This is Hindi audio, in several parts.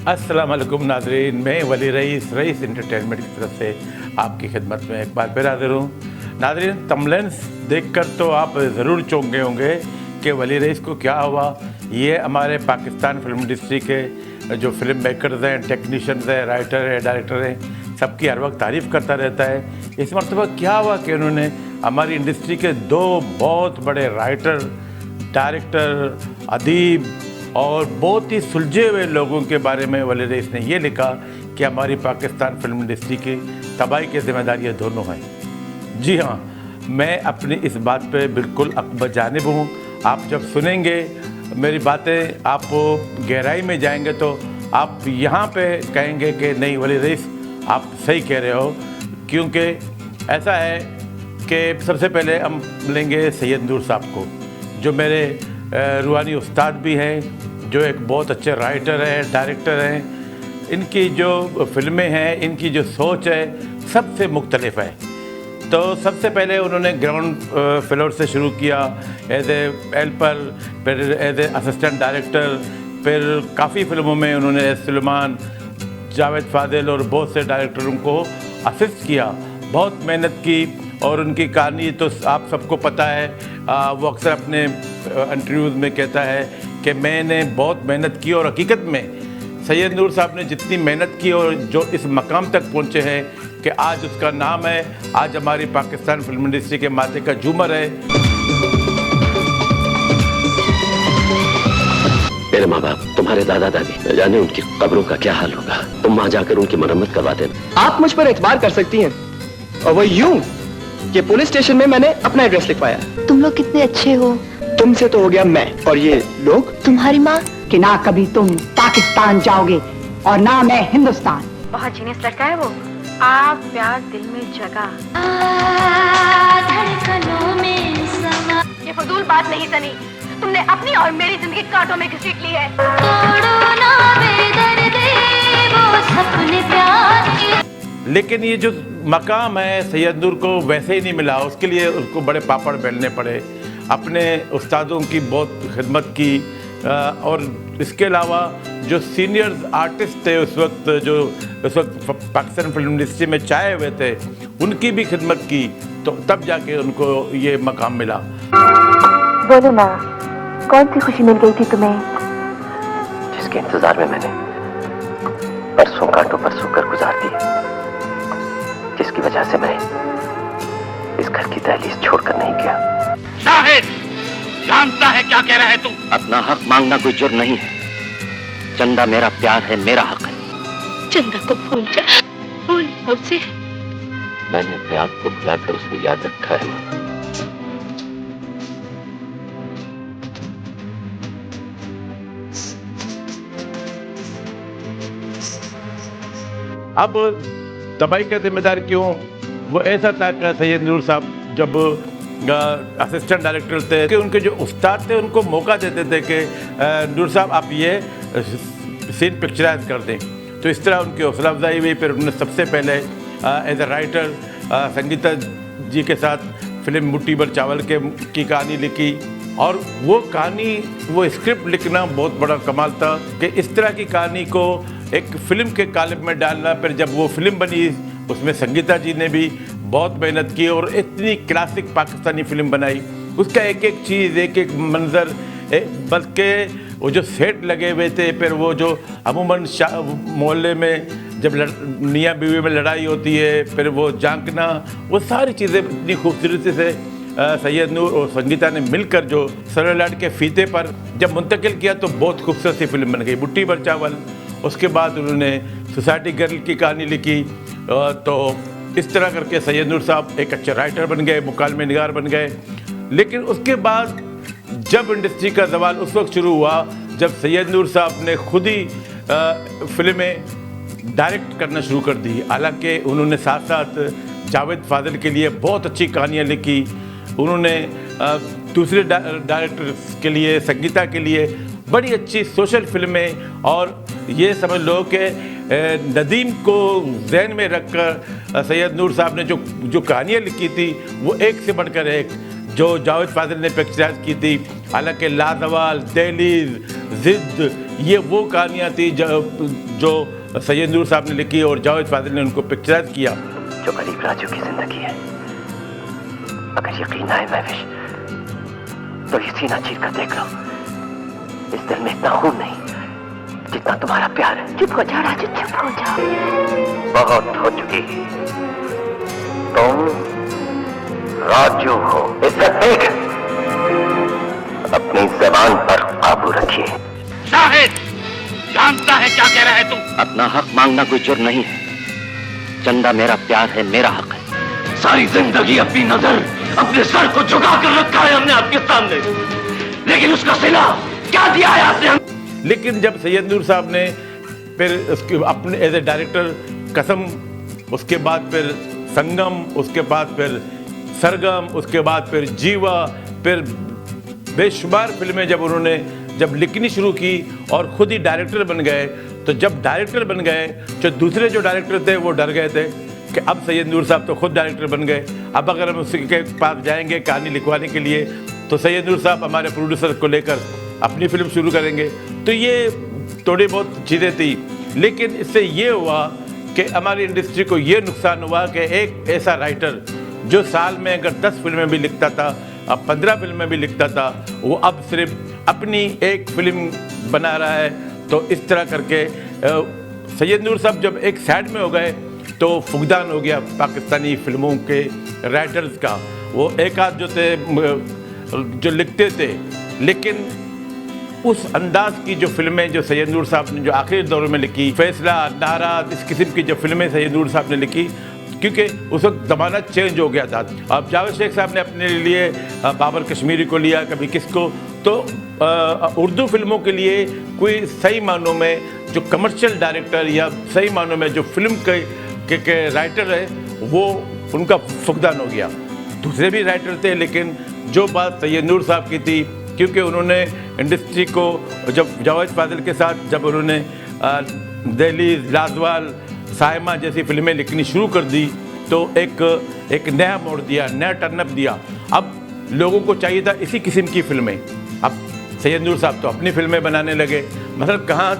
अस्सलाम वालेकुम नाज़रीन, मैं वली रईस एंटरटेनमेंट की तरफ से आपकी खिदमत में एक बार फिर हाजिर हूँ। नाज़रीन, थंबनेल्स देखकर तो आप ज़रूर चौंक गए होंगे कि वली रईस को क्या हुआ। ये हमारे पाकिस्तान फिल्म इंडस्ट्री के जो फिल्म मेकर्स हैं, टेक्नीशियंस हैं, राइटर हैं, डायरेक्टर हैं, सबकी हर वक्त तारीफ़ करता रहता है। इस मरतबा क्या हुआ कि उन्होंने हमारी इंडस्ट्री के दो बहुत बड़े राइटर, डायरेक्टर, अदीब और बहुत ही सुलझे हुए लोगों के बारे में वली रईस ने ये लिखा कि हमारी पाकिस्तान फिल्म इंडस्ट्री की तबाही की जिम्मेदारी ये दोनों हैं। जी हाँ, मैं अपनी इस बात पे बिल्कुल जानिब हूँ। आप जब सुनेंगे मेरी बातें, आप गहराई में जाएंगे तो आप यहाँ पे कहेंगे कि नहीं वली रईस आप सही कह रहे हो। क्योंकि ऐसा है कि सबसे पहले हम लेंगे सैयद नूर साहब को, जो मेरे रूहानी उस्ताद भी हैं, जो एक बहुत अच्छे राइटर हैं, डायरेक्टर हैं। इनकी जो फिल्में हैं, इनकी जो सोच है सबसे मुख्तलिफ है। तो सबसे पहले उन्होंने ग्राउंड फ्लोर से शुरू किया एज ए हेल्पर, फिर एज ए असिस्टेंट डायरेक्टर, फिर काफ़ी फिल्मों में उन्होंने सुलेमान, जावेद फादिल और बहुत से डायरेक्टरों को असिस्ट किया। बहुत मेहनत की और उनकी कहानी तो आप सबको पता है। वो अक्सर अपने इंटरव्यूज़ में कहता है कि मैंने बहुत मेहनत की और हकीकत में सैयद नूर साहब ने जितनी मेहनत की और जो इस मकाम तक पहुँचे हैं कि आज उसका नाम है, आज हमारी पाकिस्तान फिल्म इंडस्ट्री के माथे का झूमर है। मेरे माँ बाप, तुम्हारे दादा दादी, न जाने उनकी कब्रों का क्या हाल होगा। तुम वहाँ जाकर उनकी मरम्मत करवा देना। आप मुझ पर एतबार कर सकती हैं, और वो यूं कि पुलिस स्टेशन में मैंने अपना एड्रेस लिखवाया। तुम लोग कितने अच्छे हो। तुमसे तो हो गया मैं, और ये लोग। तुम्हारी माँ कि ना कभी तुम पाकिस्तान जाओगे और ना मैं हिंदुस्तान। बहुत जीनियस लड़का है वो। आप प्यार दिल में जगा, धड़कनों में समा। ये फजूल बात नहीं सनी, तुमने अपनी और मेरी जिंदगी कांटों में घसीट ली है। तोड़ो ना बेदर्दे वो सपने प्यार के। लेकिन ये जो मकाम है सैयद नूर को वैसे ही नहीं मिला। उसके लिए उसको बड़े पापड़ बेलने पड़े, अपने उस्तादों की बहुत खिदमत की, और इसके अलावा जो सीनियर आर्टिस्ट थे उस वक्त, जो उस वक्त पाकिस्तान फिल्म इंडस्ट्री में छाए हुए थे, उनकी भी खिदमत की, तो तब जाके उनको ये मकाम मिला। बोलो ना, कौन सी खुशी मिल गई थी तुम्हें? जिसके इंतजार में मैंने परसों कांटों पर सोकर गुजार दी, जिसकी वजह से मैं इस घर की दहलीज छोड़कर नहीं गया। शाहिद, जानता है क्या कह रहा है तू? अपना हक मांगना कोई जुर्म नहीं है। चंदा मेरा प्यार है, मेरा हक है। चंदा को भूल जा, भूल उसे। मैंने अपने आप को भुलाकर उसको याद रखा है। अब तबाही का जिम्मेदार क्यों? वो ऐसा था कि सैयद नूर साहब जब असिस्टेंट डायरेक्टर थे कि उनके जो उस्ताद थे उनको मौका देते थे कि नूर साहब आप ये सीन पिक्चराइज कर दें। तो इस तरह उनकी हौसला अफजाई हुई। फिर उन्होंने सबसे पहले एज ए राइटर संगीता जी के साथ फिल्म मुट्ठी भर चावल की कहानी लिखी, और वो कहानी, वो स्क्रिप्ट लिखना बहुत बड़ा कमाल था कि इस तरह की कहानी को एक फ़िल्म के कालिब में डालना। फिर जब वो फिल्म बनी उसमें संगीता जी ने भी बहुत मेहनत की और इतनी क्लासिक पाकिस्तानी फिल्म बनाई। उसका एक एक चीज़, एक एक मंज़र, बल्कि वो जो सेट लगे हुए थे, फिर वो जो अमूमन मोहल्ले में जब मियाँ बीवी में लड़ाई होती है, फिर वो झांकना, वो सारी चीज़ें इतनी खूबसूरती से सैयद नूर और संगीता ने मिलकर जो सरलाट के फीते पर जब मुंतकिल किया तो बहुत खूबसूरत सी फिल्म बन गई मुट्ठी भर चावल। उसके बाद उन्होंने सोसाइटी गर्ल की कहानी लिखी। तो इस तरह करके सैयद नूर साहब एक अच्छे राइटर बन गए, मुकालमे निगार बन गए। लेकिन उसके बाद जब इंडस्ट्री का जवाल उस वक्त शुरू हुआ जब सैयद नूर साहब ने खुद ही फिल्में डायरेक्ट करना शुरू कर दी। हालांकि उन्होंने साथ साथ जावेद फादिल के लिए बहुत अच्छी कहानियाँ लिखी, उन्होंने दूसरे डायरेक्टर्स के लिए, संगीता के लिए बड़ी अच्छी सोशल फिल्में, और ये समझ लो कि नदीम को जहन में रखकर सैयद नूर साहब ने जो कहानियाँ लिखी थी वो एक से बढ़कर एक, जो जावेद फादिल ने पिक्चराइज की थी। हालांकि लाजवाल, दहलीज, जिद, ये वो कहानियाँ थी जो सैयद नूर साहब ने लिखी और जावेद फादिल ने उनको पिक्चराइज किया। जो गरीब राजू की जिंदगी है, अगर यकीन आए महविश, तो ये सीना चीर कर देख लो। इस दिल में इतना खून नहीं जितना तुम्हारा प्यार है। चुप हो जाओ राजू, चुप हो जाओ। बहुत हो चुकी। तुम राजू हो, इसे देख। अपनी जबान पर काबू रखिए। शाहिद, जानता है क्या कह रहा है तू? अपना हक मांगना कोई जुर्म नहीं है। चंदा मेरा प्यार है, मेरा हक है। सारी जिंदगी अपनी नजर अपने सर को झुका कर रखा है हमने आपके सामने, लेकिन उसका सिला क्या दिया है आपने? लेकिन जब सैयद नूर साहब ने फिर उसके अपने एज ए डायरेक्टर कसम, उसके बाद फिर संगम, उसके बाद फिर सरगम, उसके बाद फिर जीवा, फिर बेशुमार फिल्में जब लिखनी शुरू की और खुद ही डायरेक्टर बन गए, तो जब डायरेक्टर बन गए तो दूसरे जो डायरेक्टर थे वो डर गए थे कि अब सैयद नूर साहब तो खुद डायरेक्टर बन गए, अब अगर हम उसके पास जाएंगे कहानी लिखवाने के लिए तो सैयद नूर साहब हमारे प्रोड्यूसर को लेकर अपनी फिल्म शुरू करेंगे। तो ये थोड़ी बहुत चीज़ें थी, लेकिन इससे ये हुआ कि हमारी इंडस्ट्री को ये नुकसान हुआ कि एक ऐसा राइटर जो साल में अगर 10 फिल्में भी लिखता था, अब 15 फिल्में भी लिखता था, वो अब सिर्फ अपनी एक फिल्म बना रहा है। तो इस तरह करके सैयद नूर साहब जब एक साइड में हो गए तो फुकदान हो गया पाकिस्तानी फिल्मों के राइटर्स का। वो एक आध जो थे जो लिखते थे, लेकिन उस अंदाज की जो फिल्में जो सैयद नूर साहब ने जो आखिरी दौर में लिखी, फैसला, नारा, इस किस्म की जो फिल्में सैयद नूर साहब ने लिखी, क्योंकि उस वक्त ज़माना चेंज हो गया था। अब जावेद शेख साहब ने अपने लिए बाबर कश्मीरी को लिया, कभी किसको, तो उर्दू फिल्मों के लिए कोई सही मानों में जो कमर्शियल डायरेक्टर या सही मानों में जो फिल्म के राइटर है वो उनका फुकदान हो गया। दूसरे भी राइटर थे, लेकिन जो बात सैयद नूर साहब की थी, क्योंकि उन्होंने इंडस्ट्री को जब जावेद फादिल के साथ जब उन्होंने दिल्ली, लाजवाल, साइमा जैसी फिल्में लिखनी शुरू कर दी तो एक नया मोड़ दिया, नया टर्नअप दिया। अब लोगों को चाहिए था इसी किस्म की फिल्में। अब सैयद नूर साहब तो अपनी फिल्में बनाने लगे, मतलब कहाँ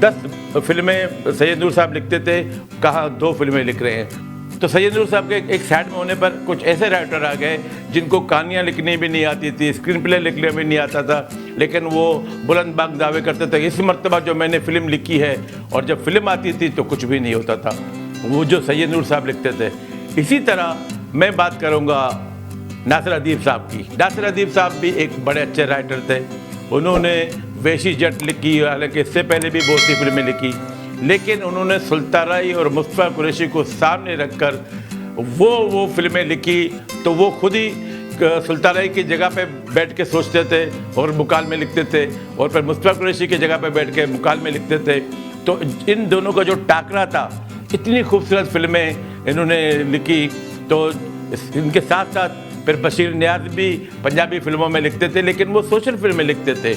10 फिल्में सैयद नूर साहब लिखते थे, कहाँ 2 फिल्में लिख रहे हैं। तो सैयद नूर साहब के एक साइड में होने पर कुछ ऐसे राइटर आ गए जिनको कहानियाँ लिखनी भी नहीं आती थी, स्क्रीन प्ले लिखने भी नहीं आता था, लेकिन वो बुलंद बाग दावे करते थे इस मरतबा जो मैंने फ़िल्म लिखी है, और जब फिल्म आती थी तो कुछ भी नहीं होता था, वो जो सैयद नूर साहब लिखते थे। इसी तरह मैं बात करूँगा नासिर अदीब साहब की। नासिर अदीब साहब भी एक बड़े अच्छे राइटर थे। उन्होंने वेशी जट लिखी, हालांकि इससे पहले भी बहुत सी फिल्में लिखी, लेकिन उन्होंने सुल्ताराई और मुस्तफ़ा कुरैशी को सामने रखकर वो फिल्में लिखी। तो वो खुद ही सुल्ताराई की जगह पे बैठ के सोचते थे और मुकाल में लिखते थे, और फिर मुस्तफ़ा कुरैशी की जगह पे बैठ के मुकाल में लिखते थे। तो इन दोनों का जो टाकरा था, इतनी खूबसूरत फिल्में इन्होंने लिखी। तो इनके साथ साथ फिर बशीर नियाज़ भी पंजाबी फिल्मों में लिखते थे, लेकिन वो सोशल फिल्में लिखते थे।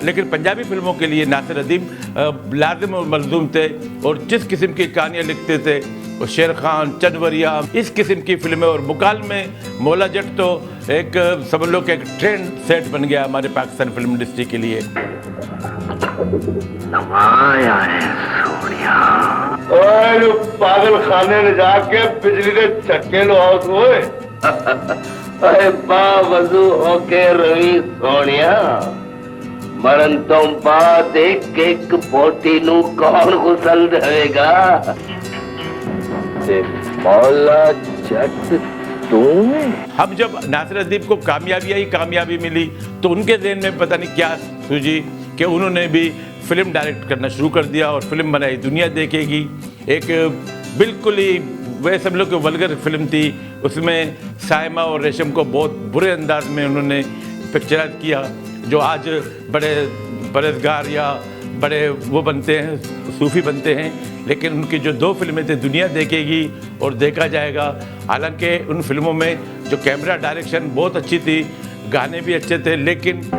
लेकिन पंजाबी फिल्मों के लिए नासिर अदीब लाजिम और मलजूम थे, और जिस किस्म की कहानियाँ लिखते थे, और शेर खान, चंदवरिया, इस किस्म की फिल्में, और मुकाल में मौला जट तो एक समझ लो कि एक ट्रेंड सेट बन गया हमारे पाकिस्तान फिल्म इंडस्ट्री के लिए। पागल खाने में जाके बिजली के चक्के लो सोए। अरे बावजू होके रवि सोनिया, मरण तो बाद एक पोटी नू कौन गुसल देगा? मौला जट तू। अब जब नासिर अदीब को कामयाबी मिली तो उनके ज़हन में पता नहीं क्या सूझी कि उन्होंने भी फिल्म डायरेक्ट करना शुरू कर दिया, और फिल्म बनाई दुनिया देखेगी। एक बिल्कुल ही वह सब लोग की वल्गर फिल्म थी, उसमें साइमा और रेशम को बहुत बुरे अंदाज में उन्होंने पिक्चराइज किया, जो आज बड़े परहेजगार या बड़े वो बनते हैं, सूफी बनते हैं। लेकिन उनकी जो 2 फिल्में थी दुनिया देखेगी और देखा जाएगा। हालांकि उन फिल्मों में जो कैमरा डायरेक्शन बहुत अच्छी थी, गाने भी अच्छे थे, लेकिन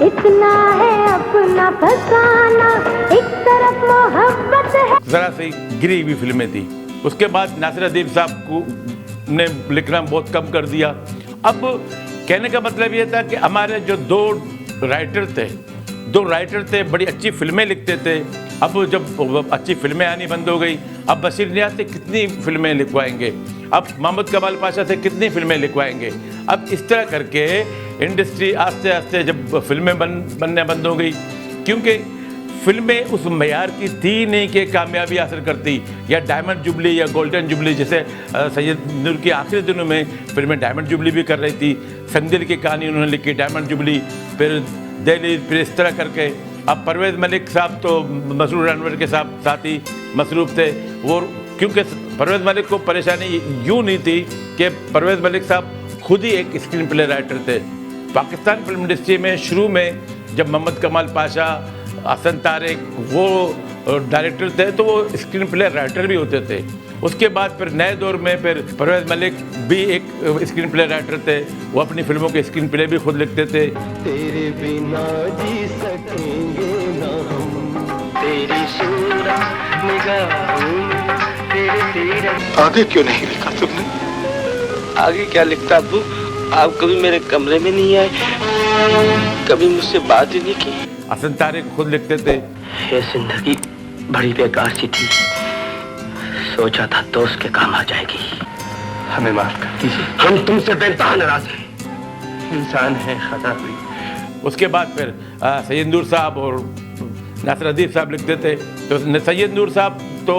इतना है अपना फसाना, एक तरफ मोहब्बत है। जरा सी गिरी हुई फिल्में थी। उसके बाद नासिर अदीब साहब को ने लिखना बहुत कम कर दिया। अब कहने का मतलब ये था कि हमारे जो दो राइटर थे बड़ी अच्छी फिल्में लिखते थे। अब जब अच्छी फिल्में आनी बंद हो गई, अब बशीर नियाज़ से कितनी फिल्में लिखवाएंगे, अब मोहम्मद कमाल पाशा से कितनी फिल्में लिखवाएंगे। अब इस तरह करके इंडस्ट्री आस्ते आस्ते जब फिल्में बनने बंद हो गई, क्योंकि फिल्में उस मयार की थी नहीं कि कामयाबी हासिल करती, या डायमंड जुबली या गोल्डन जुबली, जैसे सैयद नूर के आखिरी दिनों में फिल्में डायमंड जुबली भी कर रही थी। संगदिल की कहानी उन्होंने लिखी, डायमंड जुबली, फिर दिल्ली, फिर इस तरह करके। अब परवेज़ मलिक साहब तो मसरूर अनवर के साथ ही मसरूफ़ थे वो, क्योंकि परवेज़ मलिक को परेशानी यूँ नहीं थी कि परवेज़ मलिक साहब खुद ही एक स्क्रीन प्ले राइटर थे। पाकिस्तान फिल्म इंडस्ट्री में शुरू में जब मोहम्मद कमाल पाशा, हसन तारिक वो डायरेक्टर थे तो वो स्क्रीन प्ले राइटर भी होते थे। उसके बाद फिर नए दौर में फिर परवेज़ मलिक भी एक स्क्रीन प्ले राइटर थे, वो अपनी फिल्मों के स्क्रीन प्ले भी खुद लिखते थे। तेरे बिना जी सकेंगे ना हम, तेरी सूरत निगाहों में तेरे आगे क्यों नहीं लिखा तुमने? आगे क्या लिखता अब्बू? आप कभी मेरे कमरे में नहीं आए, कभी मुझसे बात ही नहीं की। हसन तारिक खुद लिखते थे। ये जिंदगी बड़ी बेकार सी थी, सोचा था दोस्त के काम आ जाएगी। हमें माफ कर दीजिए, हम तुमसे बेइंतहा नाराज हैं, इंसान है, खता हुई। उसके बाद फिर सैयद नूर साहब और नासिर अदीब साहब लिखते थे। तो सैयद नूर साहब तो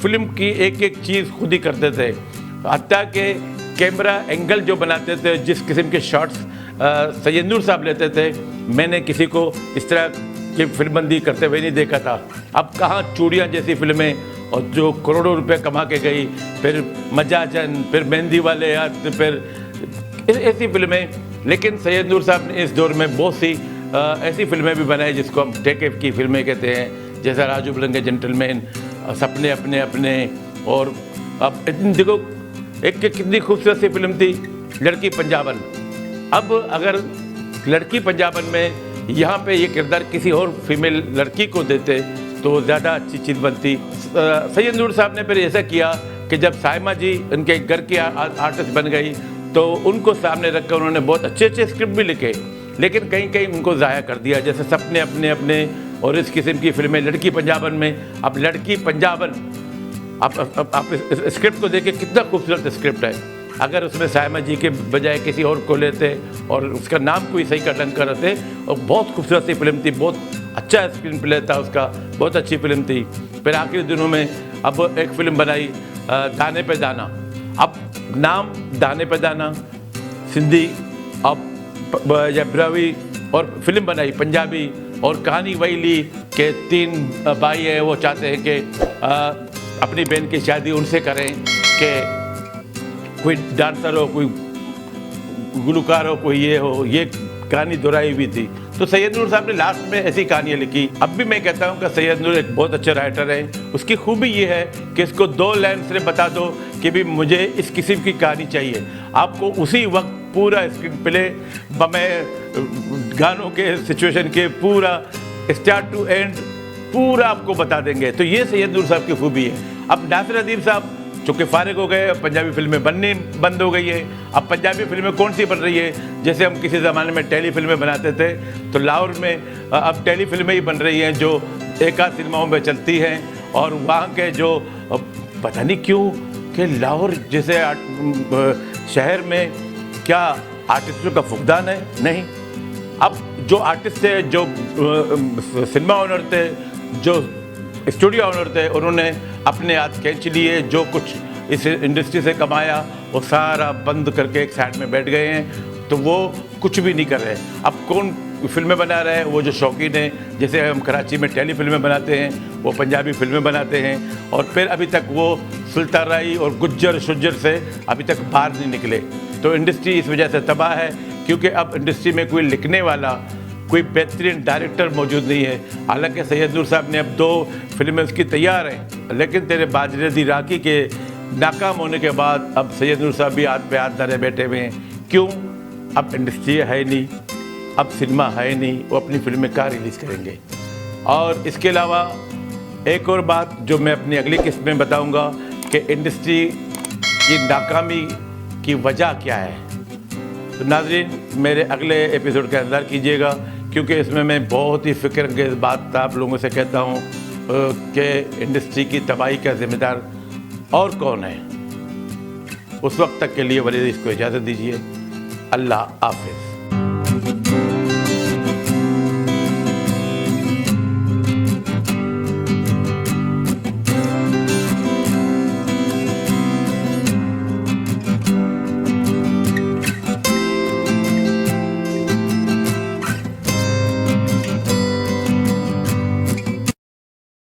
फिल्म की एक एक चीज़ खुद ही करते थे, हत्ता कि कैमरा एंगल जो बनाते थे, जिस किस्म के शॉट्स सैयद नूर साहब लेते थे, मैंने किसी को इस तरह की फिल्मबंदी करते हुए नहीं देखा था। अब कहाँ चूड़ियाँ जैसी फिल्में, और जो करोड़ों रुपए कमा के गई, फिर मजाजन, फिर मेहंदी वाले हाथ, फिर ऐसी फिल्में। लेकिन सैयद नूर साहब ने इस दौर में बहुत सी ऐसी फिल्में भी बनाई जिसको हम टेके की फिल्में कहते हैं, जैसा राजू बुलंगे जेंटलमैन, सपने अपने अपने। और अब देखो एक कितनी खूबसूरत सी फिल्म थी लड़की पंजाबन। अब अगर लड़की पंजाबन में यहाँ पे ये किरदार किसी और फीमेल लड़की को देते तो ज़्यादा अच्छी चीज़ बनती। सैयद नूर साहब ने फिर ऐसा किया कि जब साइमा जी उनके घर की आर्टिस्ट बन गई तो उनको सामने रखकर उन्होंने बहुत अच्छे अच्छे स्क्रिप्ट भी लिखे, लेकिन कहीं कहीं उनको ज़ाया कर दिया, जैसे सपने अपने अपने और इस किस्म की फिल्में। लड़की पंजाबन में, अब लड़की पंजाबन, आप स्क्रिप्ट को देखिए कितना खूबसूरत स्क्रिप्ट है। अगर उसमें साइमा जी के बजाय किसी और को लेते और उसका नाम कोई सही का ढंग करते, और बहुत खूबसूरत सी फिल्म थी, बहुत अच्छा स्क्रीन प्ले था उसका, बहुत अच्छी फिल्म थी। फिर आखिरी दिनों में अब एक फिल्म बनाई दाने पे दाना। अब नाम दाने पे दाना, सिंधी अब या ब्रावी, और फिल्म बनाई पंजाबी, और कहानी वही ली कि 3 भाई हैं, वो चाहते हैं कि अपनी बहन की शादी उनसे करें, कि कोई डांसर हो, कोई गुलकार हो, कोई ये हो। ये कहानी दोहराई हुई थी। तो सैयद नूर साहब ने लास्ट में ऐसी कहानियाँ लिखी। अब भी मैं कहता हूँ कि सैयद नूर एक बहुत अच्छे राइटर हैं। उसकी खूबी ये है कि इसको 2 लाइन से बता दो कि भी मुझे इस किस्म की कहानी चाहिए, आपको उसी वक्त पूरा स्क्रीन प्ले, मैं गानों के सिचुएशन के पूरा स्टार्ट टू एंड पूरा आपको बता देंगे। तो ये सैयद नूर साहब की खूबी है। अब नासिर अदीब साहब चूँकि फारिग हो गए, पंजाबी फिल्में बननी बंद हो गई है। अब पंजाबी फिल्में कौन सी बन रही है? जैसे हम किसी ज़माने में टेली फिल्में बनाते थे, तो लाहौर में अब टेली फिल्में ही बन रही हैं जो एक आध सिनेमाओं में चलती हैं। और वहाँ के जो पता नहीं क्यों कि लाहौर जैसे शहर में क्या आर्टिस्टों का फुकदान है? नहीं। अब जो आर्टिस्ट थे, जो सिनेमा ओनर थे, जो स्टूडियो ओनर थे, उन्होंने अपने हाथ खींच लिए। जो कुछ इस इंडस्ट्री से कमाया वो सारा बंद करके एक साइड में बैठ गए हैं, तो वो कुछ भी नहीं कर रहे। अब कौन फिल्में बना रहे हैं? वो जो शौकीन हैं, जैसे हम कराची में टेली फिल्में बनाते हैं, वो पंजाबी फिल्में बनाते हैं। और फिर अभी तक वो सुल्तान राई और गुज्जर शुज्जर से अभी तक बाहर नहीं निकले। तो इंडस्ट्री इस वजह से तबाह है, क्योंकि अब इंडस्ट्री में कोई लिखने वाला, कोई बेहतरीन डायरेक्टर मौजूद नहीं है। हालांकि सैयद नूर साहब ने अब 2 फिल्में उसकी तैयार हैं, लेकिन तेरे बाजरे दी राखी के नाकाम होने के बाद अब सैयद नूर साहब भी हाथ पे हाथ धरे बैठे हुए हैं। क्यों? अब इंडस्ट्री है नहीं, अब सिनेमा है नहीं, वो अपनी फिल्में कहाँ रिलीज़ करेंगे। और इसके अलावा एक और बात जो मैं अपनी अगली किस्त में बताऊँगा कि इंडस्ट्री की नाकामी की वजह क्या है। तो नाज़रीन, मेरे अगले एपिसोड के अंदर कीजिएगा, क्योंकि इसमें मैं बहुत ही फ़िक्रअंगेज़ बात आप लोगों से कहता हूँ कि इंडस्ट्री की तबाही का ज़िम्मेदार और कौन है। उस वक्त तक के लिए वली रईस को इजाज़त दीजिए। अल्लाह हाफ़िज़।